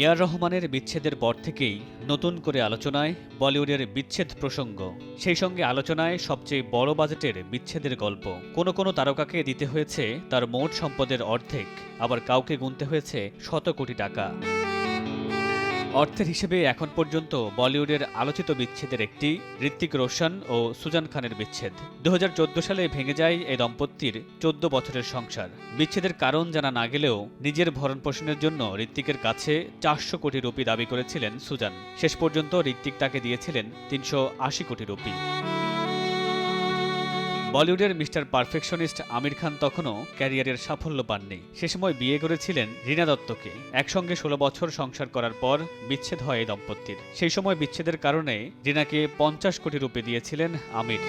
এ আর রহমানের বিচ্ছেদের পর থেকেই নতুন করে আলোচনায় বলিউডের বিচ্ছেদ প্রসঙ্গ। সেই সঙ্গে আলোচনায় সবচেয়ে বড় বাজেটের বিচ্ছেদের গল্প। কোনো কোনো তারকাকে দিতে হয়েছে তার মোট সম্পদের অর্ধেক, আবার কাউকে গুনতে হয়েছে শত কোটি টাকা। অর্থের হিসেবে এখন পর্যন্ত বলিউডের আলোচিত বিচ্ছেদের একটি হৃতিক রোশন ও সুজান খানের বিচ্ছেদ। 2014 সালে ভেঙে যায় এই দম্পতির 14 বছরের সংসার। বিচ্ছেদের কারণ জানা না গেলেও নিজের ভরণপোষণের জন্য হৃতিকের কাছে 400 কোটি রুপি দাবি করেছিলেন সুজান। শেষ পর্যন্ত হৃতিক তাকে দিয়েছিলেন 380 কোটি রুপি। বলিউডের মিস্টার পারফেকশনিস্ট আমির খান তখনও ক্যারিয়ারের সাফল্য পাননি। সে সময় বিয়ে করেছিলেন রীনা দত্তকে। একসঙ্গে 16 বছর সংসার করার পর বিচ্ছেদ হয় এই দম্পতির। সেই সময় বিচ্ছেদের কারণে রীনাকে 50 কোটি রুপি দিয়েছিলেন আমির।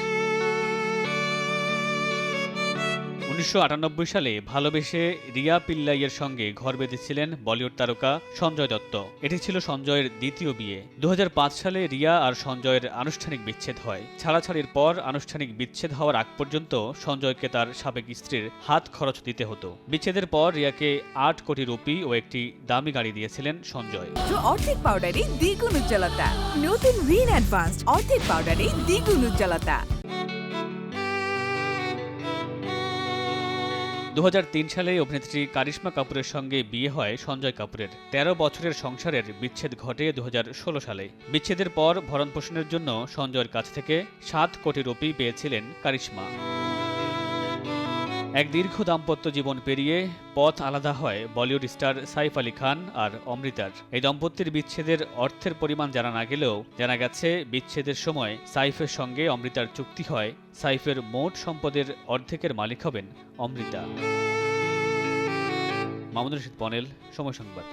1998 সালে ভালোবেসে রিয়া পিল্লাইয়ের সঙ্গে ঘর বেঁধেছিলেন বলিউড তারকা সঞ্জয় দত্ত। এটি ছিল সঞ্জয়ের দ্বিতীয় বিয়ে। 2005 সালে রিয়া আর সঞ্জয়ের আনুষ্ঠানিক বিচ্ছেদ হয়। ছাড়াছাড়ির পর আনুষ্ঠানিক বিচ্ছেদ হওয়ার আগ পর্যন্ত সঞ্জয়কে তার সাবেক স্ত্রীর হাত খরচ দিতে হতো। বিচ্ছেদের পর রিয়াকে 8 কোটি রুপি ও একটি দামি গাড়ি দিয়েছিলেন সঞ্জয়। অর্ধেক পাউডারে দ্বিগুণ উজ্জ্বলতা। নতুন রিন অ্যাডভান্সড অর্ধেক পাউডারে দ্বিগুণ উজ্জ্বলতা। 2003 সালে অভিনেত্রী কারিশমা কাপুরের সঙ্গে বিয়ে হয় সঞ্জয় কাপুরের। 13 বছরের সংসারের বিচ্ছেদ ঘটে 2016 সালে। বিচ্ছেদের পর ভরণপোষণের জন্য সঞ্জয়ের কাছ থেকে 7 কোটি রুপি পেয়েছিলেন কারিশমা। এক দীর্ঘ দাম্পত্য জীবন পেরিয়ে পথ আলাদা হয় বলিউড স্টার সাইফ আলী খান আর অমৃতার। এই দম্পতির বিচ্ছেদের অর্থের পরিমাণ জানা না গেলেও জানা গেছে বিচ্ছেদের সময় সাইফের সঙ্গে অমৃতার চুক্তি হয় সাইফের মোট সম্পদের অর্ধেকের মালিক হবেন অমৃতা। মামুনুর রশীদ পনেল, সময় সংবাদ।